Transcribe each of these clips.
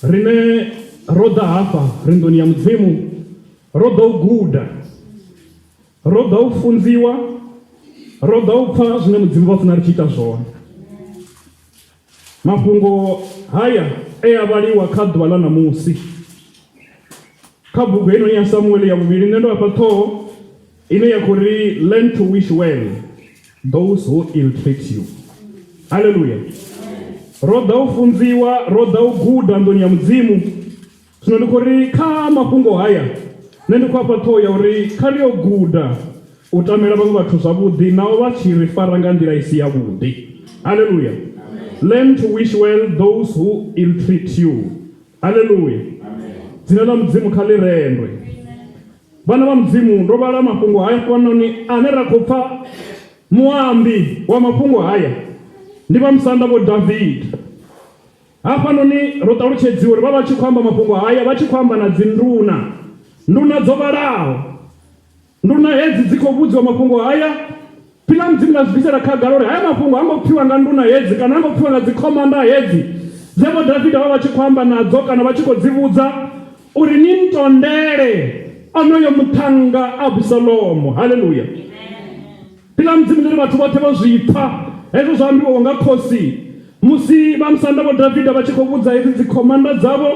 rine roda hapa rindoni ya Mudzimu, roda uguda, roda ufunziwa, roda upfa zvine Mudzimu vafuna richita zvona. Mafungo haya eyavaliwa kadwa la namusi kabhuku ino ya Samueli ya vuvili nendo apato ino ya kuri learn to wish well those who ill treat you. Hallelujah. Roda ufunziwa, roda uguda ndoni ya Mudzimu sinoni kuri ka mafungo haya nendo kwa apato ya uri kari oguda utamela vangu vatu zavudi nao vachiri faranga ndira isi ya vudi. Hallelujah. Learn to wish well those who ill treat you. Hallelujah. Dzina la Mudzimu khalirendwe. Vana va Mudzimu ndo vala mafungo haya kwanoni anera kupfa muambi wa mafungo haya ndi va musanda vo David. Hapa noni rotaluchedziwa vava chikwamba mafungo haya vachikwamba na dzinduna nduna dzovalaho nduna hedzi dzikovudziwa mafungo haya. Pila Mudzimu lazibisela khagalore haya mafungo angophiwa nga nduna hedzi kana angophiwa nga dzikhomanda hedzi zevo Davida vava chikwamba nadzo kana vachikodzivudza uri nintondele onoyo muthanga Abusalomu. Hallelujah. Pila Mudzimu ndiri vathu vothe vozvipfa hezvo zvaambiwa nga khosi musi vamusanda vo Davida vachikovudza hedzi dzikhomanda dzavo,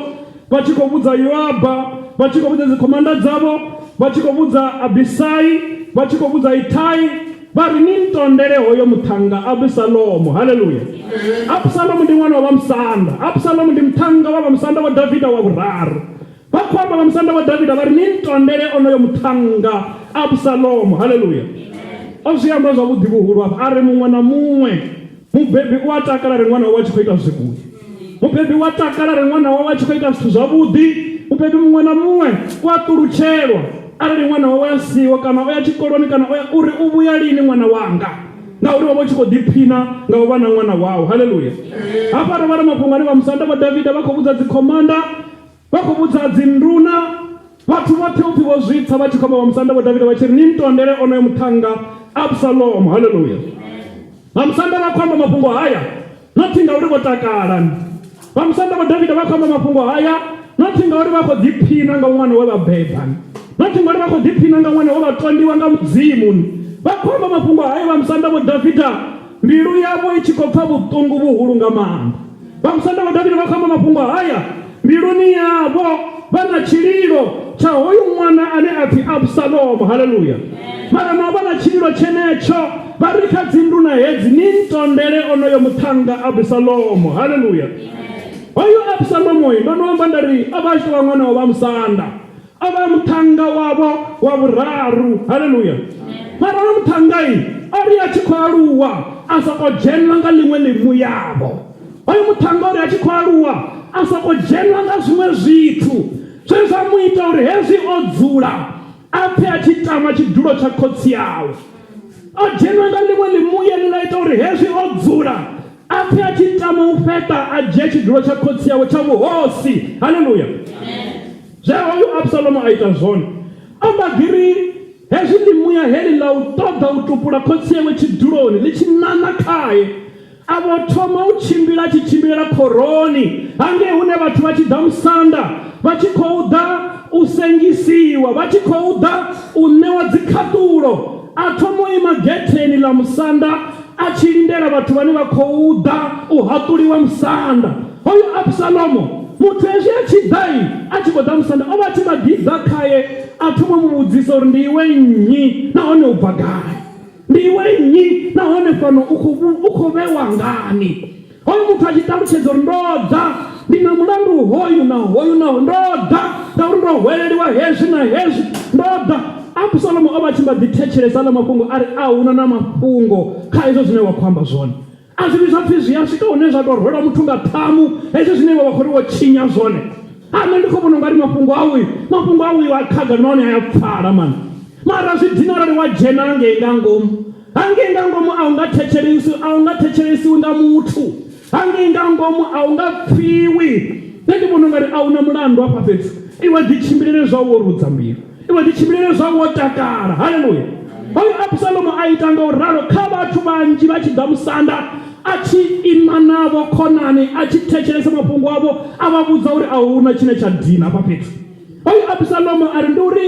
vachikovudza Yoaba, vachikovudza dzikhomanda dzavo, vachikovudza Abisai, vachikovudza Itai vari nintondele hoyo muthanga Abusalomu. Hallelujah. Abusalomu ndi mwana wa vamusanda. Abusalomu ndi muthanga wa vamusanda wa Davida wa vuraru. Vakwamba vamusanda wa Davida vari nintondele onoyo muthanga Abusalomu. Hallelujah. Oziyamba zvavudi vuhulu apa ari mumwe na mumwe mubebi watakala ri mwana wa chikoita zvikuya, mubebi watakala ri mwana wa chikoita zvithu zvavudi, mubebi mumwe na mumwe watuluchelwa ari mwana wa yasiwa kana oya chikoloni kana oya uri uvuya lini mwana wanga nga uri wavo chikodiphina nga uvana mwana wawo. Hallelujah. Apa ri vari mafungo ani vamusanda va Davida vakovudza dzikhomanda, vakovudza dzinduna, vathu vothe upi vozvitsa vachikhomba vamusanda va Davida vachiri nintondele onoyo muthanga Abusalomu. Hallelujah. Vamusanda vakwamba mafungo haya noti nga uri votakala. Vamusanda va Davida vakwamba mafungo haya noti nga uri vakodziphina nga mwana wa vabeba, noti nga uri vakodziphina nga mwana wa vatondiwa nga Mudzimu. Vakwamba mafungo haya vamusanda va Davida mbilu yavo ichikopfa vutungu vuhulu nga manda. Vamusanda va Davida vakwamba mafungo haya mbiluni yavo vana chililo cha hoyu mwana ane ati Abusalomu. Hallelujah. Mara na vana chililo chenecho barika dzinduna hedzi nintondele onoyo muthanga Abusalomu. Hallelujah. Hoyu Abusalomu oyu ndonomba ndari avasho va mwana wa vamusanda ava muthanga wavo wa vuraru. Hallelujah. Mara muthangai ari achikwaluwa asakojenla nga limwe limu yavo. Hoyu muthanga ari achikwaluwa asakojenla nga zvimwe zvithu zvezamuita uri hezvi odzula aphe achitama chidulo cha khotsi yawo, ojenla nga limwe limuya lilaita uri hezvi odzula aphe achitama ufeta aje chidulo cha khotsi yawo cha vuhosi. Hallelujah. Zvehoyu Abusalomu aita zvone ambagiri hezvi limuya heli la utoda utupula khotsi yawe chiduloni lichinana khaye avothoma uchimbila achichimbilela khoroni hange hune vathu vachida musanda vachikhouda usengisiwa vachikhouda unewa dzikhatulo athomo imagetheni la musanda achilindela vathu vane vakhouda uhatuliwa musanda. Hoyu Abusalomu muthu hezwi achidai achikoda musanda ova achimagidza khaye athomwe muvudzisa uri ndiwe nnyi nahone ubva gai, ndiwe nnyi nahone fano ukhovewa ngani. Hoyu muthu achitalutshedza uri ndodza ndina mulandu hoyu na hoyu naho ndodza ndauri ndohweleliwa hezwi na hezwi ndodza. Abusalomu ova achimbadzithetshelesa ala mafungo ari ahuna na mafungo kha izvo zvine wakhamba zvone azvivi zvapfi zviyasvika une zvatorwela muthu nga thamu hezvi zvine vakhori wochinya zvone. Ane ndikhobona ungari mafungo auyu akhaga none ayapfala mani. Mara zvidhina rari wajena angenga ngomu aungathetcheresiwi nga muthu, angenga ngomu aungapfiwi. Ndibona ungari auna mulandu apa fethu iwe ndichimbirire zvawo worudza mbilu, iwe ndichimbirire zvawo wotakala. Hallelujah. Hoyu Abusalomu aitanga uraro kha vathu vanji vachida musanda achi imanavo khonani achi thetshelesa mafhungo avho ava vhudza uri ahuna tshine tsha dina hafha fhethu. Hoyu Abisalomo ari ndi uri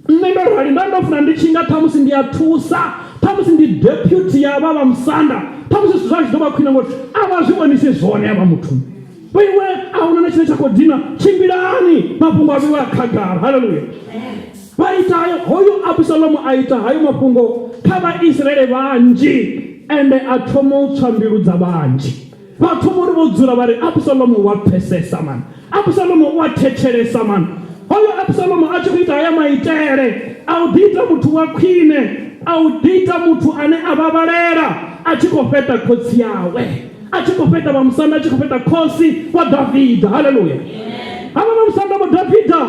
nṋe ndo rali nda ndo funa ndi tshi nga ṱhamusi ndi a thusa, ṱhamusi ndi deputy ya vha musanda, ṱhamusi zwithu zwa tshi ḓo vha khwine ngori a vha zwi vhonisi zwone avha muthu. Iwe ahuna na tshine tsha khou dina, tshimbilani mafhungo a vheiwa khagala. Haleluya. Vha ita hoyu Abisalomo a ita hayo mafhungo kha Vhaisraele vhanzhi, ende a thoma u tswa mbilu dza vhanzhi. Vha thoma uri vho dzula vha ri Abisalomo wa pfesesa man, Abisalomo wa thetshelesa man. Hoyo Abisalomo a tshi khou ita haya maitele a u ḓita muthu wa khwine, a u ḓita muthu ane a vhavhalela, a tshi khou fheta khotsi yawe, a tshi khou fheta vhamusanda, a tshi khou fheta khosi wa Davida. Haleluya. Havha vhamusanda vho Davida,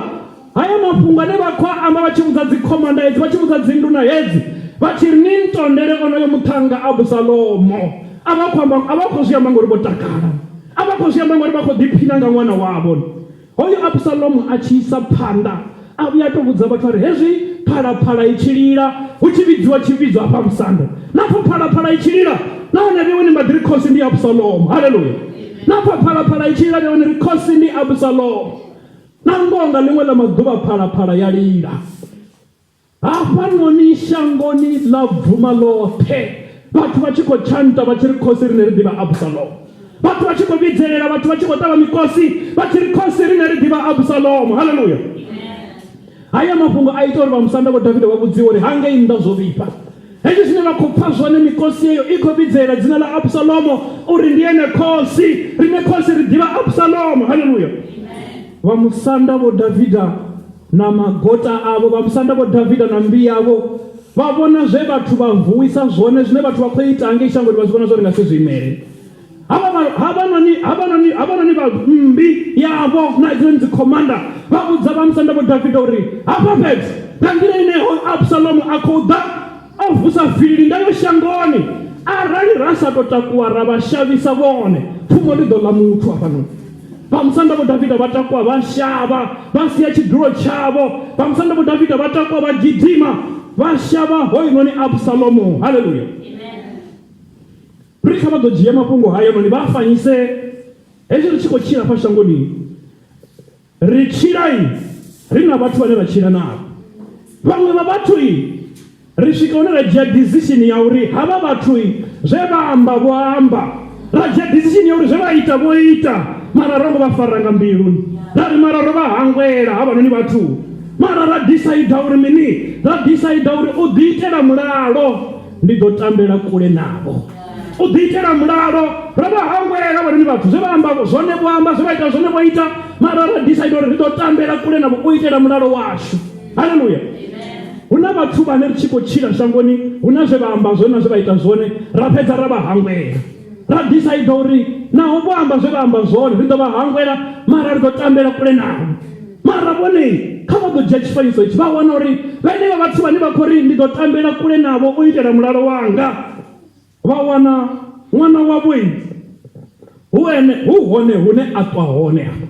haya mafhungo ane vha khou amba vha tshi vhudza dzikhomanda hedzi, vha tshi vhudza dzinduna hedzi, vha tshi ri ni ntondele onoyo muthannga Abisalomo. A vha khou zwi amba ngori vho takala, a vha khou zwi amba ngori vha khou ḓiphina nga ṅwana wavho. Hoyu Abisalomo a tshi isa phanḓa a vhuya to vhudza vhathu uri hezwi phalaphala i tshi lila hu tshi vhidziwa tshivhidzo hafha musanda, napho phalaphala i tshi lila nahone vheiwe ni mbaḓi ri khosi ndi Abisalomo. Haleluya. Napho phalaphala i tshi lila nahone ri khosi ndi Abisalomo. Na ngoho nga ḽiṅwe ḽa maḓuvha phalaphala ya lila hafhanoni shangoni ḽa bvuma ḽoṱhe, vhathu vha tshi khou tshanta vha tshi ri khosi rine ri ḓivha Abisalomo. Vhathu vha tshi khou vhidzelela, vhathu vha tshi khou ṱavha mikosi vha tshi ri khosi rine ri ḓivha Abisalomo. Haleluya. Haya mafhungo a ita uri vhamusanda vho Davida vha vhudziwe uri hangei nnḓa zwo vhifha. Hezwi zwine vha khou pfha zwone mikosi eyo i khou vhidzelela dzina ḽa Abisalomo uri ndi ene khosi, rine khosi ri ḓivha Abisalomo. Haleluya. Vhamusanda vho Davida na magota avho, vhamusanda vho Davida na mbi yavho, vha vhona zwe vhathu vha vuwisa zwone, zwine vhathu vha khou ita ngei shangoni, vha zwi vhona zwo ri nga si zwimele. Havanoni vha mbi yavho na dziṅwe dzikhomanda vha vhudza vhamusanda vho Davida uri hafha fhethu nga nḓila ine Abisalomo a khou ḓa o vusa vili ngayo shangoni, arali ra sa tou takuwa ra vha shavhisa vhone, pfumo ḽi ḓo ḽa muthu hafhanoni. Vhamusanda vho Davida vha takuwa vha shavha, vha sia tshidulo tshavho. Vhamusanda vho Davida vha takuwa vha gidima, vha shavha hoyunoni Abisalomo. Haleluya. Ri kha vha ḓo dzhia mafhungo hayo noni vha fanyise hezwi ri tshi khou tshila fha shangoni, ri tshilai ri na vhathu vhane vha tshila navho. Vhaṅwe vha vhathu ri swika hune ra dzhia decision ya uri havha vhathu zwe vha amba vho amba, ra dzhia decision ya uri zwe vha ita vho ita, mara ro vha fara nga mbiluni, dari mara ro vha hangwela havhanoni vhathu, mara ra decide uri mini, ra decide uri u ḓiitela mulalo ndi ḓo tambela kule navho. U ḓiitela mulalo ro vha hangwela havhanoni vhathu, zwe vha amba zwone vho amba, zwe vha ita zwone vho ita, mara ra decide uri ri ḓo tambela kule navho u itela mulalo washu. Haleluya. Huna vhathu vhane ri tshi khou tshila shangoni, huna zwe vha amba zwone na zwe vha ita zwone, ra fhedza ra vha hangwela, ra decide uri naho vho amba zwe vha amba zwone ri ḓo vha hangwela, mara ri ḓo tambela kule navho. Mara vhone kha vha ḓo dzhia tshifanyiso itshi, vha wana uri vhenevha vhathu vhane vha khou ri ndi ḓo tambela kule navho u itela mulalo wanga, vha wana ṅwana wavho hu hone hune a ṱwa hone afho.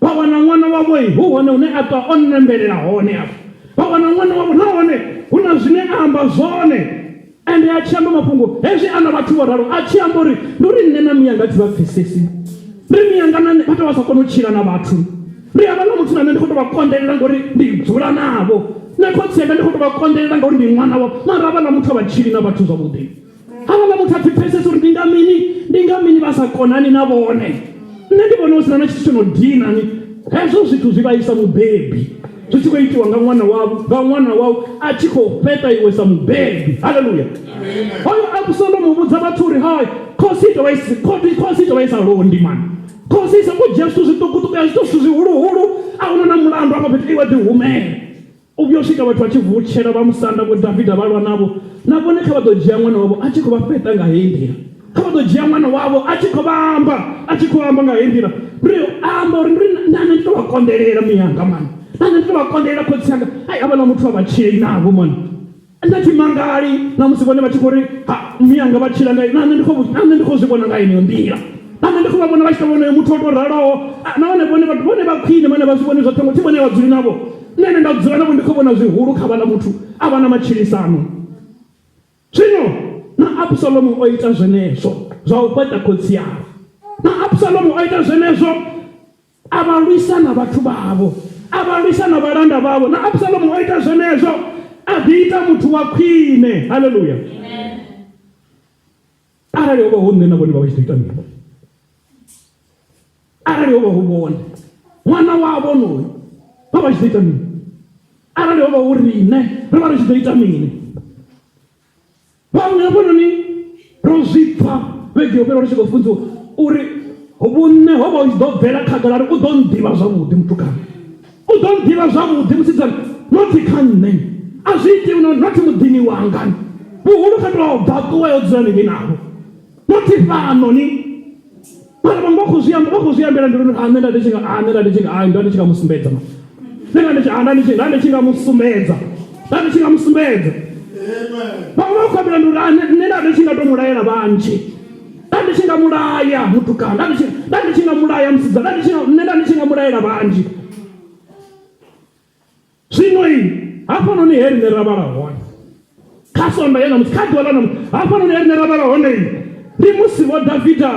Vha wana ṅwana wavho hu hone hune a ṱwa o nembelela hone afho. Vha wana ṅwana wavho nahone hu na zwine a amba zwone, ende a tshi amba mafhungo hezwi ana vhathu vho ralo a tshi amba uri ndi uri nne na miyanga thi vha pfesesi, ndi miyanga na vha tou vha sa kona u tshila na vhathu, ndi havha na muthu na nne ndi khou tou vha konḓelela ngori ndi dzula navho, nne khotsi yanga ndi khou tou vha konḓelela ngori ndi ṅwana wavho, mara havha na muthu a vha tshili na vhathu zwavhuḓi. Havha muthu a pfhi pfesesa uri ndi nga mini vha sa konani na vhone. Nṋe ndi vhona hu sina na tshithu tsho no dinani, hezwo zwithu zwi vhaisa mubebi, zwi tshi khou itiwa nga ṅwana wavho a tshi khou fheta iwe sa mubebi. Haleluya. Hoyo Abisalomo vhudza vhathu uri hai, khosi ito vha isa londi mani, khosi isa khou dzhia zwithu zwiṱukuṱuku ya zwithu zwihuluhulu, a huna na mulandu hafha fhethu, iwe ḓi humela. U vhuya u swika vhathu vha tshi vutshela vhamusanda vho Davida vha lwa navho, na vhone kha vha ḓo dzhia ṅwana wavho a tshi khou vha fheta nga heyi nḓila, kha vha ḓo dzhia ṅwana wavho a tshi khou vha amba nga heyi nḓila, ri amba uri nane ndi tou vha konḓelela miyanga mani, nane ndi tou vha konḓelela khotsi yanga, ai havhaḽa muthu a vha tshili navho mani, nda thi mangali na musi vhone vha tshi khou ri miyanga vha tshila ngayo, nane ndi khou zwi vhona nga heneyo nḓila, nane ndi khou vha vhona vha tshi tou vhona muthu o tou raloho, nahone vhone vha khwine vhane vha zwi vhone zwoṱhe ngo, thi vhone vha dzuli navho, nene nda dzula navho ndi khou vhona zwihulu kha vhaḽa muthu a vha na matshilisano. Zwino na Abisalomo o ita zwenezwo, zwa u fhaṱa khotsi yavho. Na Absalomu o ita zwenezwo a vha lwisa na vhathu vhavho, a vha lwisa na vhalanda vhavho. Na Absalomu o ita zwenezwo a ḓi ita muthu wa khwine. Haleluya. Arali ho vha hu nṋe na vhone vha vha tshi ḓo ita mini? Arali ho vha hu vhone ṅwana wavho onoyu vha vha tshi ḓo ita mini? Arali ho vha hu riṋe ri vha ri tshi ḓo ita mini? Vhaṅwe hafhanoni ro zwi pfa vhege yo fhela ri tshi khou funziwa uri vhunṋe ho vha hu tshi ḓo bvela khagala ri u ḓo nḓivha zwavhuḓi mutukana, u ḓo nḓivha zwavhuḓi musidzana, nothi kha nṋe a zwi itiwi nothi muḓini wangani, vhuhulu kha tou bva ṱuwa yo dzula ni navho, nothi fhanoni. Mara vhaṅwe vha khou zwi ambela ndi uri nṋe nda ndi tshi nga musumbedza nda ndi tshi nga musumbedza. Vhaṅwe vha khou ambela ndi uri nṋe nda ndi tshi nga tou mulaela vhanzhi, nda ndi tshi nga mulaya mutukana, nda ndi tshi nga mulaya musidzana, nṋe nda ndi tshi nga mulaela vhanzhi. Zwino hafhanoni he riṋe ra vhala hone kha sonda ye namusi, kha ḓuvha ḽa namusi, hafhanoni he riṋe ra vhala hone ndi musi vho Davida,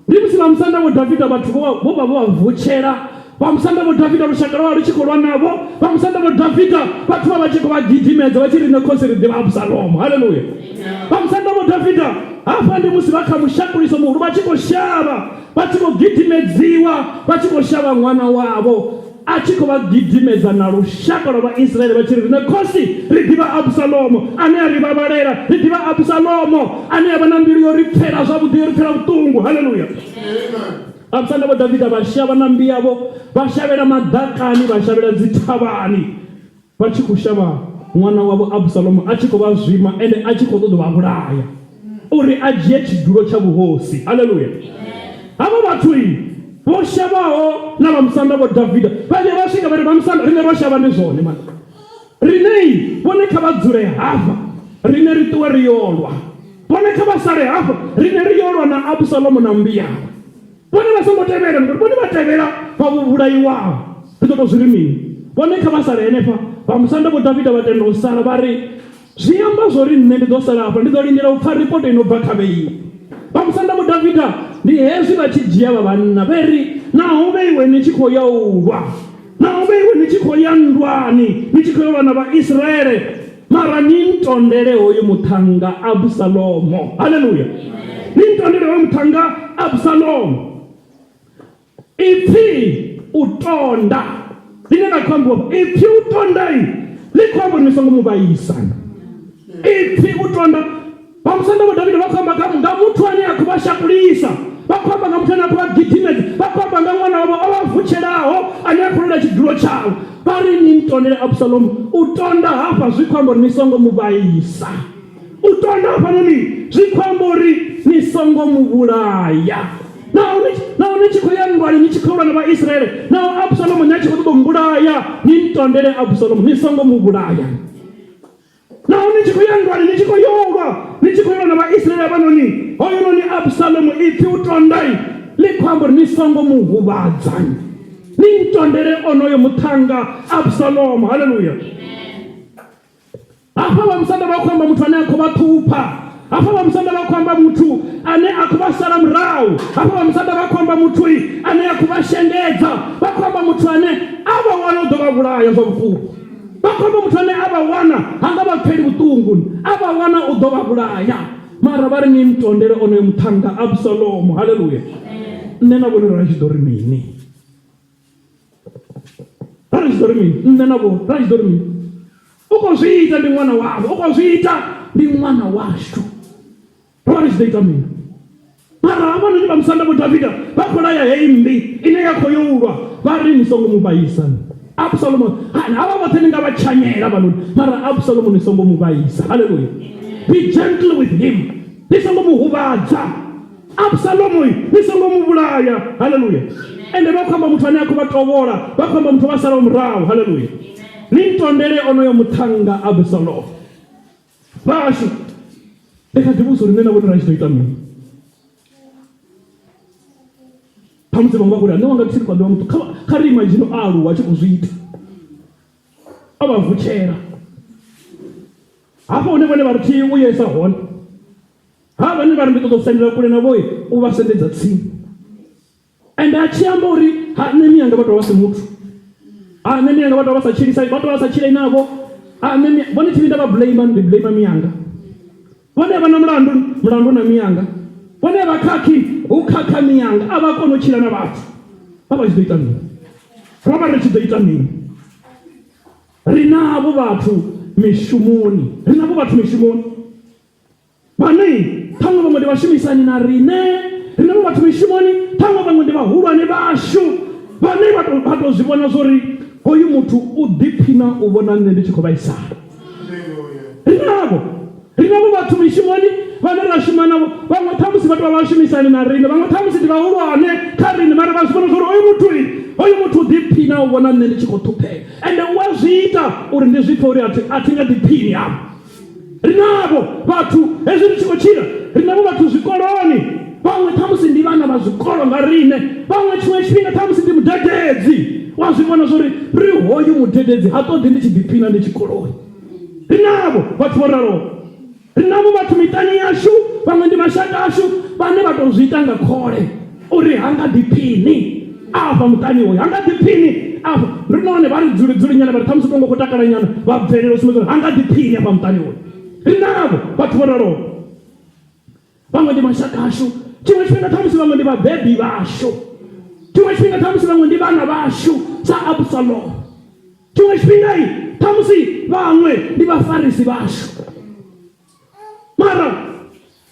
ndi musi vha musanda vho Davida vhathu vho vha vho vutshela, vha musanda vho Davida lushaka lwa lu tshi khou lwa navho, vha musanda vho Davida vhathu vha tshi khou vha gidimedza vha tshi ri khosi ri ḓivha Absalomu. Haleluya. Vha musanda vho Davida hafha ndi musi vha kha mushakuliso muhulu vha tshi khou shavha, vha tshi khou gidimedziwa, vha tshi khou shavha ṅwana wavho a tshi khou vha gidimedza na lushaka lwa Vhaisraele vha tshi ri riṋe khosi ri ḓivha Absalomu ane a ri vhavhalela, ri ḓivha Absalomu ane a vha na mbilu yo ri pfela zwavhuḓi, yo ri pfela vhuṱungu. Haleluya. Absanda vho Davida vha shavha na mbi yavho, vha shavhela maḓakani, vha shavhela dzi thavhani, vha tshi khou shavha ṅwana wavho Absalomu a tshi khou vha zwima ende a tshi khou ṱoḓa vha vhulaya uri a dzhie tshidulo tsha vhuhosi. Haleluya. Havho vhathu vho shavhaho na vha musanda vho Davida vhaje vha swika vha ri vha musanda riṋe ro shavha ndi zwone mani, riṋe vhone kha vha dzule hafha, riṋe ri ṱuwe ri yolwa, vhone kha vha sale hafha, riṋe ri yolwa na Absalomu na mbi yawe. Vhone vha songo tevhela ngori vhone vha tevhela vha vho vhulaiwaho, ri ḓo tou zwi ri mini? Vhone kha vha sale henefha, vha musanda vho Davida vha tenda u sala, vha ri zwi amba zwo ri nṋe ndi ḓo sala hafha, ndi ḓo lindela u pfa ripoto ino bva kha vheiwe. Vha musanda vho Davida ndi hezwi vha tshi dzhia vha vhanna vhe ri naho vheiwe ni tshi khou ya u lwa, naho vheiwe ni tshi khou ya nndwani, ni tshi khou ya lwa na Vhaisraele, mara ni ntondele hoyu muthannga Absalomu. Haleluya. Ni ntondele hoyu muthannga Absalomu. Ipfi u tonda line na khou ambiwa, ipfi u tonda ḽi khou amba uri ni songo mu vhaisa. Ipfi u tonda vha musanda vho Davida vha khou amba nga muthu ane a khou vha shakulisa, vha khou amba nga muthu ane a khou vha gidimedza, vha khou amba nga ṅwana wavho o vha vutshelaho ane a khou ḽela tshidulo tshawe. Vha ri ni ntondele Absalomu. U tonda hafha zwi khou amba uri ni songo mu vhaisa. U tonda hafhanoni zwi khou amba uri ni songo mu vhulaya. Naho ni tshi khou ya nndwani, ni tshi khou lwa na Vhaisraele, naho Absalomu ni a tshi khou ṱoḓa u mbulaya, ni ntondele Absalomu, ni songo mu vhulaya. Naho ni tshi khou ya nndwani, ni tshi khou yolwa, ni tshi khou yolwa na Vhaisraele havhanoni, hoyunoni Absalomu ipfi u tonda ḽi khou amba uri ni songo mu huvhadza, ni ntondele onoyo muthannga Absalomu. Haleluya. Hafha vha musanda vha khou amba muthu ane a khou vha ṱhupha, hafha vha musanda vha khou amba muthu ane a khou vha sala murahu, hafha vha musanda vha khou amba muthu ane a khou vha shengedza, vha khou amba muthu ane a vha wana u ḓo vha vhulaya zwa vhukuma, vha khou amba muthu ane a vha wana ha nga vha pfheli vhuṱungu, a vha wana u ḓo vha vhulaya, mara vha ri ni ntondele onoyo muthannga Absalomu. Haleluya. Nṋe na vhone ra tshi ḓo ri mini? Ra tshi ḓo ri mini? Nṋe na vho ra tshi ḓo ri mini? U khou zwi ita ndi ṅwana wavho, u khou zwi ita ndi ṅwana washu, ro ri tshi ḓo ita mini? Mara havhanoni vha musanda vho Davida vha khou laya heyi mmbi ine ya khou yolwa, vha ri ni songo mu vhaisa. Absalomu havha vhoṱhe ni nga vha tshanyela vhanoni, mara Absalomu ni songo mu vhaisa. Haleluya. Be gentle with him, ni songo mu huvhadza. Absalomu ni songo mu vhulaya. Haleluya. Ende vha khou amba muthu ane a khou vha tovhola, vha khou amba muthu vha salaho murahu. Haleluya. Ni ntondele onoyo muthannga Absalomu. Vhashu ndi kha ḓi vhusa uri nṋe na vhone ra tshi ḓo ita mini? Khamusi vhaṅwe vha khou ri nṋe wanga tsini kwa ḓivha muthu, kha ri imagine o aluwa a tshi khou zwi ita, a vha vutshela hafho hune vhone vha ri thi u yesa hone, ha vha vha ri ndi ṱoḓa u sendela kule na vhoi u vha sendedza tsini. Ende a tshi amba uri nṋe mianga vha tou vha si muthu, nṋe mianga vha tou vha sa tshilisa, vha tou vha sa tshilei navho, vhone tshi nda vha blame ndi blame mianga, vhone vha na mulandu na mianga, vhone vha khakhi hu khakha mianga, a vha kona u tshila na vhathu. Vha tshi ḓo ita mini? Ro vha ri tshi ḓo ita mini? Ri navho vhathu mishumoni, vhane ṱhaṅwe vhaṅwe ndi vhashumisani na riṋe, ri navho vhathu mishumoni, ṱhaṅwe vhaṅwe ndi vhahulwane vhashu vhane vha tou zwi vhona zwo ri hoyu muthu u ḓiphina u vhona nṋe ndi tshi khou vhaisala. Ri navho vhathu mishumoni vhane ra shuma navho, vhaṅwe ṱhamusi vha tou vha vhashumisani na riṋe, vhaṅwe ṱhamusi ndi vhahulwane kha riṋe, mara vha zwi vhona zwo ri hoyu muthu u ḓiphina u vhona nṋe ndi tshi khou ṱhuphea. Ende u a zwi ita uri ndi zwi pfha uri a thi nga ḓiphini hafho. Ri navho vhathu hezwi ri tshi khou tshila, ri navho vhathu zwikoloni, vhaṅwe ṱhamusi ndi vhana vha zwikolo nga riṋe, vhaṅwe tshiṅwe tshifhinga ṱhamusi ndi mudededzi. Wa zwi vhona zwo ri hoyu mudededzi ha ṱoḓi ndi tshi ḓiphina ndi tshikoloni. Ri navho vhathu vho raloho, ri navho vhathu miṱani yashu, vhaṅwe ndi mashaka ashu vhane vha tou zwi ita nga khole uri ha nga ḓiphini afha muṱani hoyu, ha nga ḓiphini afha. Ri nahone vha ri dzuli nyana, vha ri ṱhamusi tongo khou takala nyana, vha bvelela u sumbedza uri ha nga ḓiphini afha muṱani hoyu. Ri navho vhathu vho raloho, vhaṅwe ndi mashaka ashu, tshiṅwe tshifhinga ṱhamusi vhaṅwe ndi vhabebi vhashu, tshiṅwe tshifhinga ṱhamusi vhaṅwe ndi vhana vhashu sa Absalom, tshiṅwe tshifhinga ṱhamusi vhaṅwe ndi vhafarisi vhashu. Mara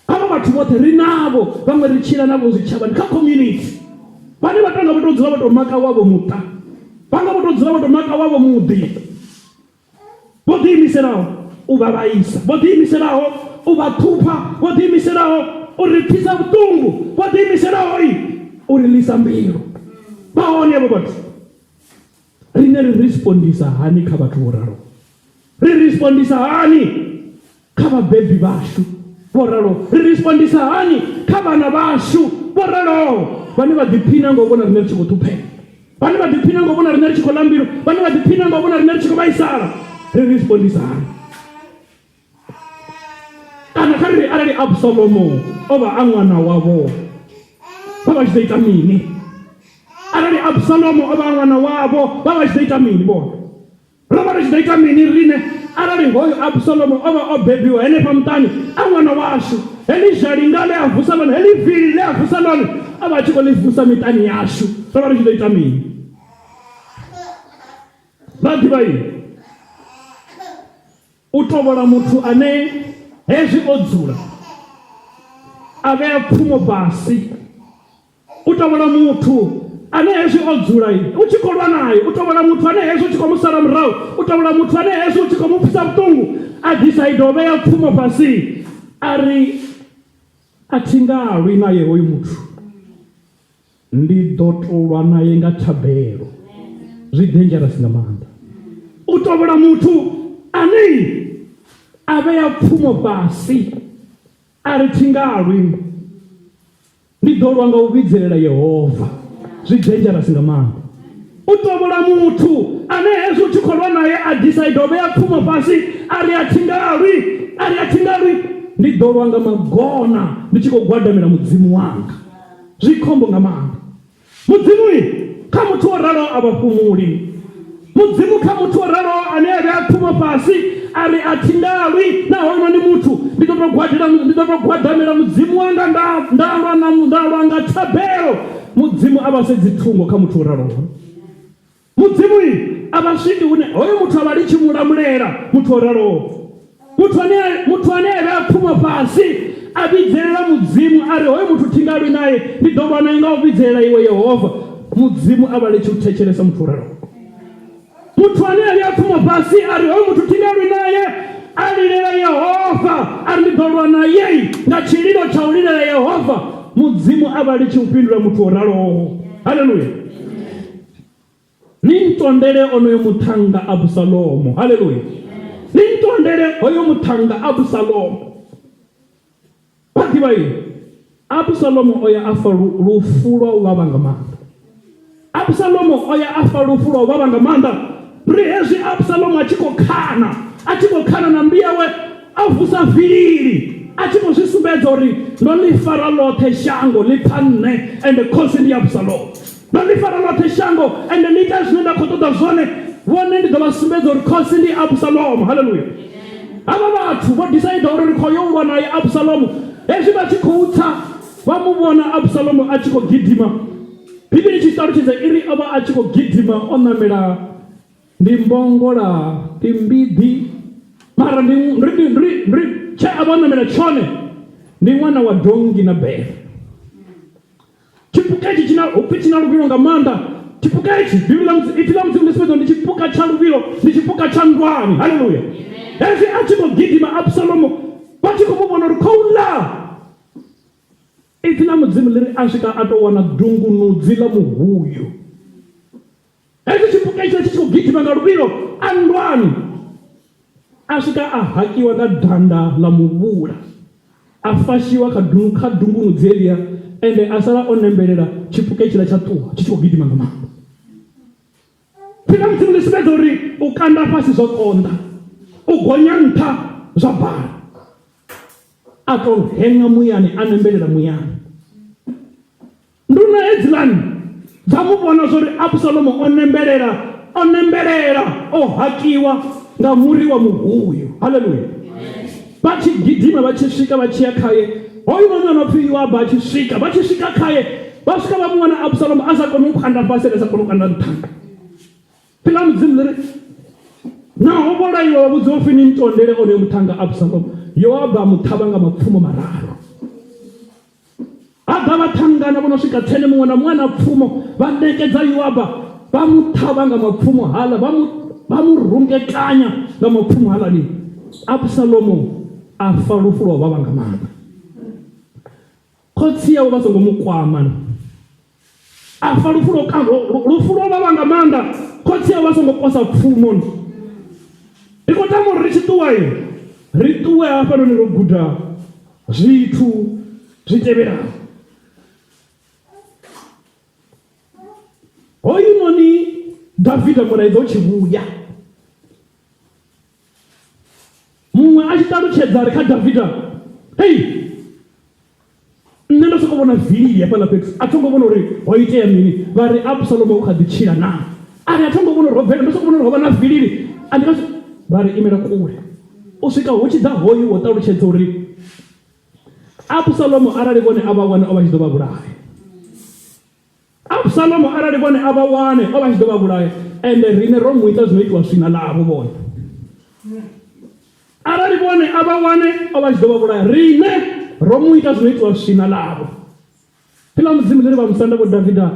havha vhathu vhoṱhe ri navho, vhaṅwe ri tshila navho zwitshavhani kha community, vhane vha tanga vha tou dzula vha tou maka wavho muṱa, vhanga vha tou dzula vha tou maka wavho muḓi, vho ḓiimiselaho u vha vhaisa, vho ḓiimiselaho u vha ṱhupha, vho ḓiimiselaho u ri pfisa vhuṱungu, vho ḓiimiselaho u ri ḽisa mbilu. Vha hone avho vhathu. Riṋe ri respondisa hani kha vhathu vho raloho? Ri respondisa hani kha vhabebi vhashu vho raloho? Ri respondisa hani kha vhana vhashu vho raloho, vhane vha ḓiphina nga u vhona riṋe ri tshi khou ṱhuphea, vhane vha ḓiphina nga u vhona riṋe ri tshi khou ḽa mbilu, vhane vha ḓiphina nga u vhona riṋe ri tshi khou vhaisala? Ri respondisa hani? Kana kha ri arali Absalomo o vha a ṅwana wavho, vha vha tshi ḓo ita mini? Arali Absalomo o vha a ṅwana wavho, vha vha tshi ḓo ita mini vhone? Ro vha ri tshi ḓo ita mini riṋe arali hoyo Absalomo o vha o bebiwa henefha muṱani a ṅwana washu, heḽi zhalinga ḽe a vusa ḽone, heḽi vili ḽe a vusa ḽone, a vha tshi khou ḽi vusa miṱani yashu, ro vha ri tshi ḓo ita mini? Vha ḓivha u tovhola muthu ane hezwi o dzula a vhea pfumo fhasi, u tovhola muthu ane hezwi o dzula u tshi khou lwa naye, u tovhola muthu ane hezwi u tshi khou mu sala murahu, u tovhola muthu ane hezwi u tshi khou mu pfisa vhuṱungu, a decide o vhea pfumo fhasi, a ri a thi nga lwi naye hoyu muthu, ndi ḓo tou lwa naye nga thabelo. Zwi dangerous nga maanḓa. U tovhola muthu ane a vhea pfumo fhasi, a ri thi nga lwi, ndi ḓo lwa nga u vhidzelela Yehova. Zwi dangerous nga maanḓa. U tovhola muthu ane hezwi u tshi khou lwa naye a decide o vhea pfumo fhasi, a ri a thi nga lwi, ndi ḓo lwa nga magona ndi tshi khou gwadamela mudzimu wanga. Zwi khombo nga maanḓa. Mudzimu kha muthu o raloho a vha fhumuli. Mudzimu kha muthu o raloho ane a vhea pfumo fhasi, a ri a thi nga lwi, nahone ndi muthu ndi ḓo tou gwadamela mudzimu wanga, nda lwa nga thabelo. Mudzimu a vha sedzi thungo kha muthu o raloho. Mudzimu a vha swiki hune hoyo muthu a vha litshi mulamulela muthu o raloho. Muthu ane a vhea pfumo fhasi a vhidzelela mudzimu, a ri hoyo muthu thi nga lwi naye, ndi ḓo lwa naye nga u vhidzelela iwe Yehova. Mudzimu a vha litshi u thetshelesa muthu o raloho. Muthu ane a vhea pfumo fhasi, a ri hoyo muthu thi nga lwi naye, a lilela Yehova, a ri ndi ḓo lwa naye nga tshililo tsha u lilela Yehova. Mudzimu a vha litshi u fhindula muthu o raloho. Haleluya. Ni ntondele onoyo muthannga Absalomo. Haleluya. Ni ntondele hoyo muthannga Absalomo. Vha ḓivha Absalomo o ya afa lufu lwa u vhavha nga maanḓa. Absalomo o ya afa lufu lwa u vhavha nga maanḓa. Ri hezwi Absalomo a tshi khou khana na mbiyawe, a vusa vilili, a tshi khou zwi sumbedza uri ndo ḽi fara ḽoṱhe shango ḽi pha nṋe ende khosi ndi Absalom. Ndo ḽi fara ḽoṱhe shango ende ḽi ita zwine nda khou ṱoḓa zwone, vhone ndi ḓo vha sumbedza uri khosi ndi Absalom. Haleluya. Ava vhathu vho decide uri ri khou yo lwa naye Absalom. Hezwi vha tshi khou tsa vha mu vhona Absalom a tshi khou gidima, Bivhili tshi ṱalutshedza iri o vha a tshi khou gidima o ṋamela ndi mbongola ndi mbidi, mara ri tshe a vha o ṋamela tshone ndi ṅwana wa dongi na bere. Tshipuka itshi hupfi tshi na luvhilo nga maanḓa. Tshipuka itshi ipfi ḽa Mudzimu ḽi sumbedza ndi tshipuka tsha luvhilo, ndi tshipuka tsha ndwani. Haleluya. Hezwi a tshi khou gidima Absalomo vha tshi khou mu vhona uri khou ḽa, ipfi ḽa Mudzimu ḽi ri a swika a tou wana dungunudzi ḽa muhuyu. Hezwi tshipuka itshi tshi khou gidima nga luvhilo a ndwani, a swika a hakiwa nga danda ḽa muvhula, a fashiwa kha dungunudzi heḽiya, ende a sala o nembelela tshipuka itshila tsha ṱuwa tshi tshi khou gidima nga maanḓa. Pfi ḽa Mudzimu ḽi sumbedza uri u kanda fhasi zwo konḓa, u gonya nṱha zwa bala, a tou henga muyani, a nembelela muyani. Nduna hedziḽani dza mu vhona zwo ri Absalomo o nembelela o hakiwa nga muri wa muhuyu. Haleluya. Vha tshi gidima vha tshi swika vha tshi ya khaye, hoyu noni ano pfi Yoabu a tshi swika, vha tshi swika khaye vha swika vha mu vhona Absalomo a sa koni u kanda fhasi, a sa koni u kanda nṱha. Pfi ḽa Mudzimu ḽi ri naho vholayiwa vha vhudziwa upfi ni ntondele onoyo muthannga Absalomo. Yoabu a mu ṱhavha nga mapfumo mararu. A ḓa vha ṱhangana vho no swika 10 muṅwe na muṅwe na pfumo, vha ṋekedza Yoabu, vha mu ṱhavha nga mapfumo haḽa, vha mu rungekanya nga mapfumo haḽani. Absalomo a fa lufu lwa u vhavha nga maanḓa. Khotsi yawe vha songo mu kwama, a fa lufu lwa u vhavha nga maanḓa. Khotsi yawe vha songo posa pfumoni. Ndi khou tama uri ri tshi ṱuwa ri ṱuwe hafhanoni ro guda zwithu zwi tevhelaho. Hoyu noni Davhida mulaedza u tshi vhuya, muṅwe a tshi ṱalutshedza ri kha Davhida, hei, nṋe ndo sokou vhona vilili hafhaḽa fhethu, a tho ngo vhona uri ho itea mini. Vha ri Absalomo u kha ḓi tshila na, ari a tho ngo vhona uri ho bvela, ndo sokou vhona uri ho vha na vilili. Vha ri imela kule, u swika hu tshi ḓa hoyu wo ṱalutshedza uri Absalomo arali vhone a vha wane o vha tshi ḓo vha vhulaya. Absalomo arali vhone a vha wane o vha tshi ḓo vha vhulaya, ende riṋe ro mu ita zwino itiwa swina ḽavho vhone. Arali vhone a vha wane o vha tshi ḓo vha vhulaya, riṋe ro mu ita zwino itiwa swina ḽavho. Pfi ḽa Mudzimu ḽi ri vha musanda vho Davhida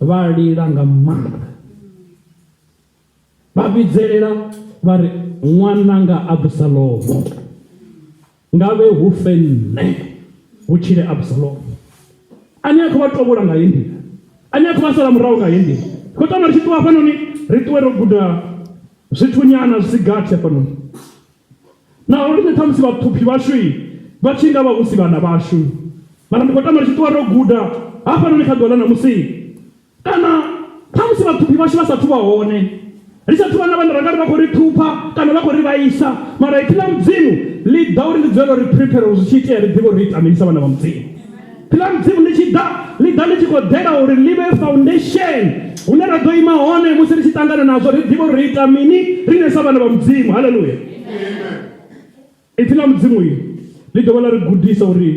vha lila nga maanḓa, vha vhidzelela vha ri ṅwananga Absalomo, nga vhe hu fe nṋe hu tshile Absalomo. Ani a khou vha tovhola nga heyi nḓila, ani a khou vha sala murahu nga heyi nḓila. Khou tama ri tshi ṱuwa hafhanoni ri ṱuwe ro guda zwithu nyana zwi si gathi hafhanoni. Naho riṋe ṱhamusi vhaṱhuphi vhashu vha tshi nga vha hu si vhana vhashu, mara ndi khou tama ri tshi ṱuwa ro guda hafhanoni kha ḓuvha ḽa ṋamusi, kana ṱhamusi vhaṱhuphi vhashu vha sathu vha hone, ri sathu vha na vhane ra nga ri vha khou ri ṱhupha kana vha khou ri vhaisa, mara ipfi ḽa Mudzimu ḽi ḓa uri ḽi dzulela uri prepare uri zwi tshi itea ri ḓivhe uri ri tamelisa vhana vha Mudzimu. Ipfi ḽa Mudzimu ḽi tshi ḓa ḽi ḓa ḽi tshi khou ḓela uri ḽi vhe foundation hune ra ḓo ima hone musi ri tshi ṱangana nazwo, ri ḓivhe uri ri ita mini riṋe sa vhana vha Mudzimu. Haleluya. Ipfi ḽa Mudzimu ḽi dovha ḽa ri gudisa uri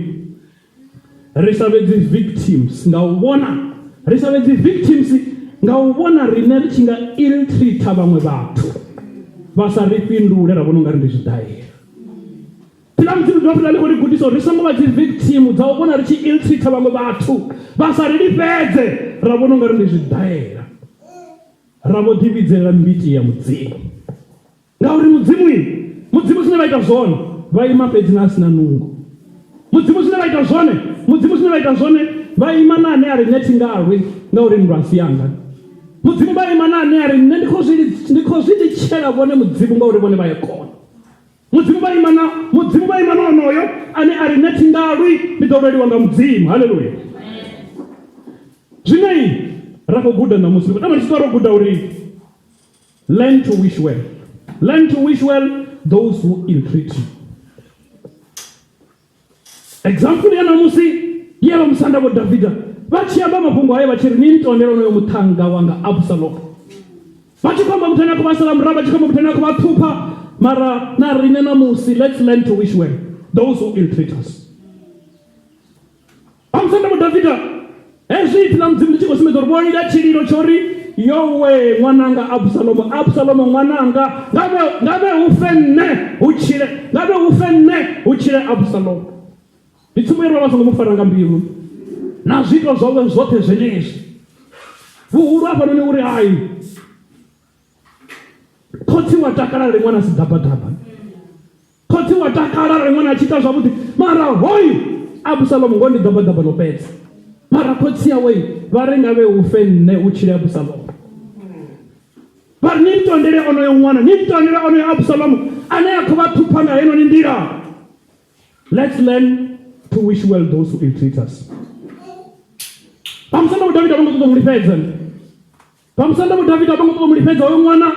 ri sa vhe dzi victims nga u vhona, ri sa vhe dzi victims nga u vhona riṋe ri tshi nga ill treater vhaṅwe vhathu vha sa ri fhindule, ra vhona u nga ri ndi zwidaela. Pfi ḽa Mudzimu ḽi khou ri gudisa uri ri songo vha dzi victim dza u vhona ri tshi ill treater vhaṅwe vhathu vha sa ri lifhedze, ra vhona u nga ri ndi zwidaela, ra vho ḓivhidzelela mbiti ya Mudzimu. Ngauri Mudzimu zwine vha ita zwone vha ima fhedzi na a si na nungo. Mudzimu zwine vha ita zwone vha ima na ane a ri nṋe thi nga lwi ngauri nndwa si yanga. Mudzimu vha ima na ane a ri nṋe ndi khou zwi ḓitshela vhone Mudzimu ngauri vhone vha ya kona. Mudzimu vha ima na onoyo ane a ri nṋe thi nga lwi, ndi ḓo lweliwa nga Mudzimu. Haleluya. Zwine ra khou guda ṋamusi, ri tama ri tshi ṱwa ro guda uri learn to wish well. Learn to wish well those who ill treat you. Example ya namusi yeva musanda wa Davida vachiamba mafhungo hayo vachiri ni mtondero unoyo mutanga wanga Absalom. Vachikomba mutana kwa Absalom raba chikomba mutana kwa tupa mara na rine namusi. Let's learn to wish well those who ill treat us. Musanda wa Davida eziti na mzimu chiko simedoroboni la chiriro chori yowe mwananga Absalom mwananga ngabe ufenne uchile Absalom. Itumero waso ngomufaranga mbiru na zito zote zenezi vuhuru hapa nini uri hai koti watakala le mwana sidaba koti watakala le mwana chita zabuti mara hoi Absalom ngondi daba no pets mara koti ya wei varenga we ufenne uchile Absalom par nintondele ono yo mwana nintondele ono yo Absalom anaya kuba tupanga eno nindira. Let's learn to wish well those who ill treat us. Pamsanda David abango to mulipeza. Pamsanda David abango to mulipeza oyo mwana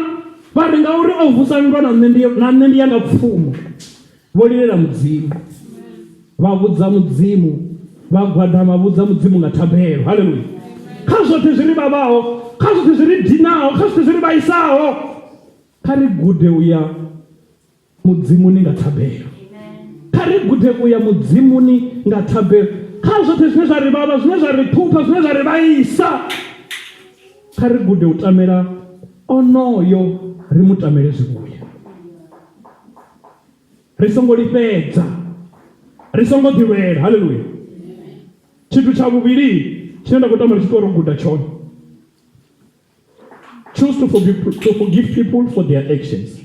varenga uri ovusanywa na nnendi yanga kufumu. Volirera mudzimu. Vavudza mudzimu. Vagwada mavudza mudzimu ngatabero. Hallelujah. Kazote ziri babawo, kazote ziri dinawo, kazote ziri baisawo. Kari gude uya mudzimu ninga tabero. Kari gude uya mudzimu ninga tabero. Kazote zine zari baba, zine zari tupa, zine zari baisa. Kari gude utamera onoyo rimutamere zibuya. Risongo lipeza. Risongo diwera. Hallelujah. Chitu cha bubiri chenda kutamara chikoro guda choni. Choose to forgive people for their actions.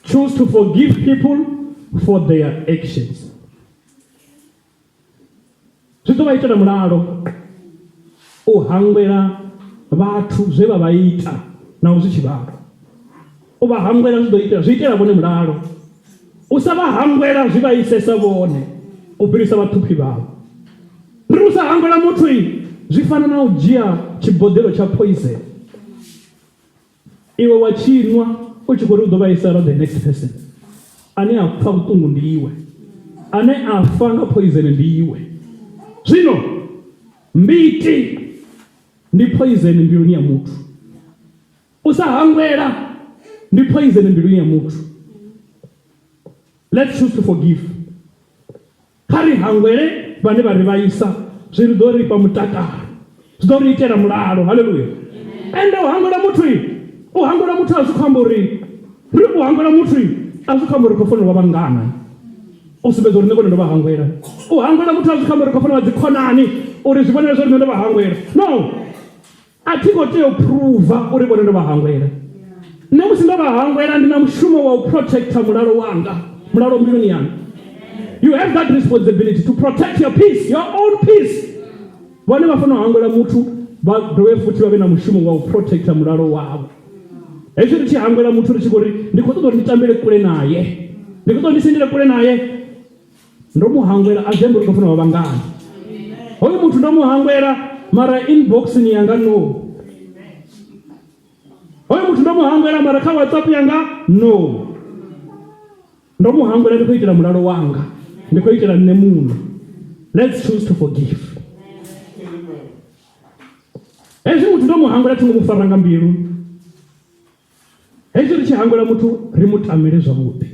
Choose to forgive people for their actions. Zito vaita mulalo ohangwera vatu zeva vaita na uzichivaro. Ovahangwera zviitira vone mulalo. Usavahangwera zvivaisesa vone upirisa vatupi vavo. Usahangwera mutwi zvifana na ujia chibodhero cha poison. Iwe wachinwa uchikori udovaisara the next person. Ane afa utungu ndiwe. Ane afanga poison ndiwe. Zvino mbiti ndi poison mbiluni ya mutu. Usahangwera ndi poison mbiluni ya mutu. Let's choose to forgive. Kari hangwere vane vari vaisa zviridori pamutakaro zvidori itera mulalo. Hallelujah. Ende uhangwera mutu azvikambori uri uhangwera mutu azvikambori kofanira vavangana usibezori neko ndo vahangwera. Uhangwera mutu azvikambori kofanira vadzikonani uri zvibonero zvo ndo vahangwera. No, atikoteo prova uri ndo vahangwera. Nemusinda vahangwera ndina mushumo wa protector mulalo wanga mulalo mbiluni yanga. You have that responsibility to protect your peace, your own peace. Vane vafana hangwera mutu vadove futi vave na mushumo wa protector mulalo wavo. Ezvo richihangwera mutu richikori ndikototori nditambire kure naye, ndikotori ndisindire kure naye, ndomuhangwera azembo rikofana vavangana. Hoyo mutu ndomuhangwera mara inbox ni yanga no. Hoyo mutu ndomuhangwera mara ka WhatsApp yanga no. Ndomuhangwera ndikoitira mulalo wanga. Ndikoitira nemunhu. Let's choose to forgive. Ezvi mutu ndomuhangwera tingomufaranga mbiru. Ezvi richihangwera mutu rimutamire zvavudi.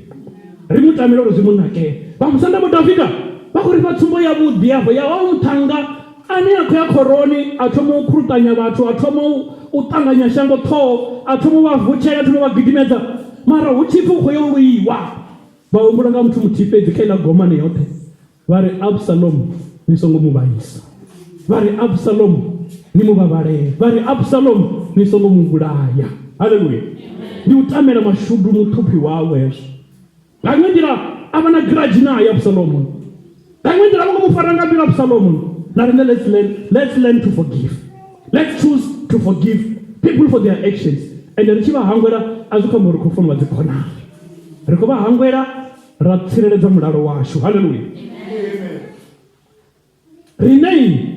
Rimutamire ruzimunake. Pamusanda Davida vakuri patsumbo yavudi yavo yavamutanga ane yako ya koroni atomo ukurutanya vatu atomo utanganya shango to atomo vavuchaya atomo vagidimedza mara uchipo kweyoruiwa vaumuranga mutu mutipedzi kaila goma neyote vari Absalom nisongo muvaisa vari Absalom nimuvavare vari Absalom nisongo muvulaya. Hallelujah. Ni utamera mashudu mutupi wawe ngangwendira avana grudge naye Absalom ngangwendira vangomufaranga mbira Absalom. Now let's learn to forgive. Let's choose to forgive people for their actions. And then chiva hangwera azuka murukofonu wadzikona. Rikova hangwera ratsireredza mulalo washu. Hallelujah. Amen. Remain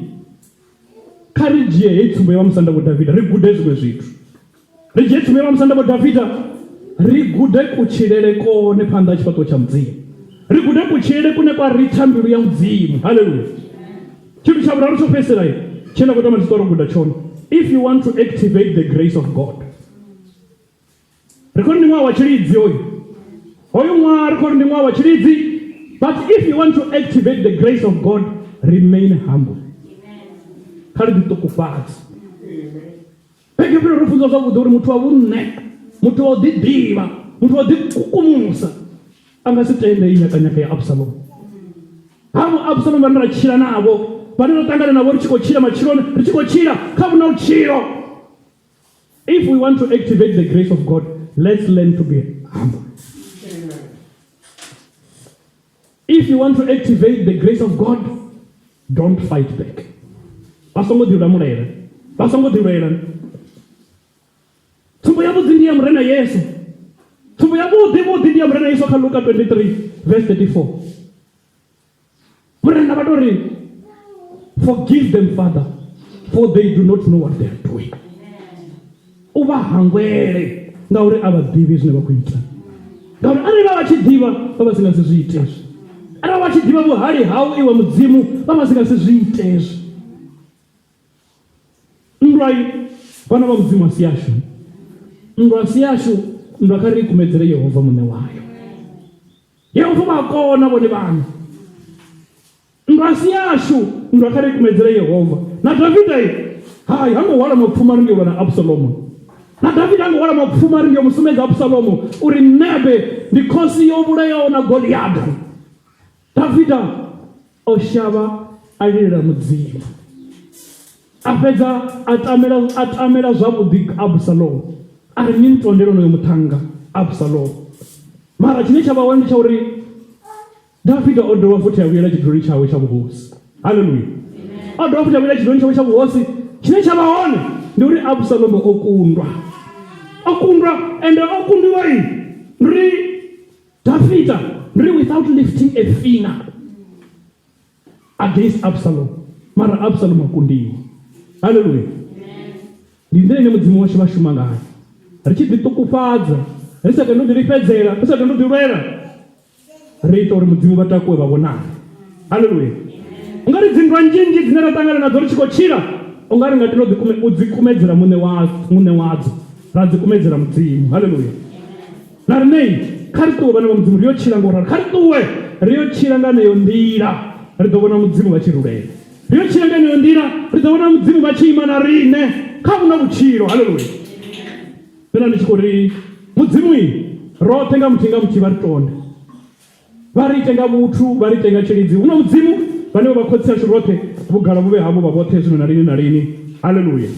courage yetsumbo yamusanda Davida rigude zvimwe zvitu. Rije tsumbo yamusanda Davida rigude kuchirereko nepanda chipato cha mudziyo. ri gude kutshilele kune kwa ritha mbilu ya mudzimu. Hallelujah. Chinthu cha vuraru chopedzisira chena kutama chitori guda chona. If you want to activate the grace of God, rikori ni mwa wa chilidzi oyu mwa rikori ni mwa wa chilidzi. But if you want to activate the grace of God, remain humble. Kali ditokufadzi. Peke pino rufunzo zvakuti uri mutu wavunne, mutu waudidiva, mutu waudikukumusa. Angasitende inyakanyaka ya Absalom. Avo Absalom vanorachira navo, vanotangana navo richikochira machironi, richikochira kamuna uchiro. If we want to activate the grace of God, let's learn to be humble. If you want to activate the grace of God, don't fight back. Basongodilwela. Tumbo yabudhi ndiye mrena Yesu. Tumbo yabudhi ndiye mrena Yesu ka Luka 23 verse 34. Mrena badori, forgive them, Father, for they do not know what they are doing. Uba hangwele ngauri abadivi zvine vakuita. Ngauri ari vavachidiva vavasingasizviitezvo. Ari vachidiva buhari havo iwe mudzimu vavasingasizviitezvo. Ndwai vana vamudzimu asiyashu. Mndu asiyashu mndu akari kumedzera Yehova mune wayo. Yehova vakona vone vanhu. Mndu asiyashu mndu akari kumedzera Yehova. Na Davida hai hangohwala mapfuma ringewa na Absalomu. Na Davida hangohwala mapfuma ringewa musumedza Absalomu. Uri nebe ndikosi yovurayawo na Goliath. Davida oshava alirira mudzimu. Apedza atamera zvavudi Absalom. Ari nintondero noyomutanga Absalom. Mara chine chavawanda chauri Davida odova futi yawira chidhori chawe chavuhosi. Hallelujah. Odova futi yawira chidhori chawe chavuhosi. Chine chavawona nduri Absalom okundwa. And okundwa iyi nduri Davida nduri without lifting a finger against Absalom. Mara Absalom okundiwa. Hallelujah. Ndine mudzimu washe vashuma ngayo. Richiditokufadza, risakandodilipedzera, risakandodilwera. Rito uri mudzimu vatakuwe vavonana. Hallelujah. Ungari dzindwa njinji dzinoratangana nadzo richikochira, ungari ngatiudzikumedzera mune wadzo. Radzikumedzera mudzimu. Hallelujah. Narinei karituwe vana vamudzimu riochira ngorara. Karituwe riochira nganeyo ndira. Ridovona mudzimu vachirurera. Riochira nganeyo ndira. Ridovona mudzimu vachiima narine. Kamuna uchiro. Hallelujah. Pena ndichikori mudzimu iyi rotenga mutenga muchivaritonda. Varitenga mutu, varitenga chilidzi. Uno mudzimu vane vakotsera chirote vugara vuve havo vavote zvino narini. Hallelujah.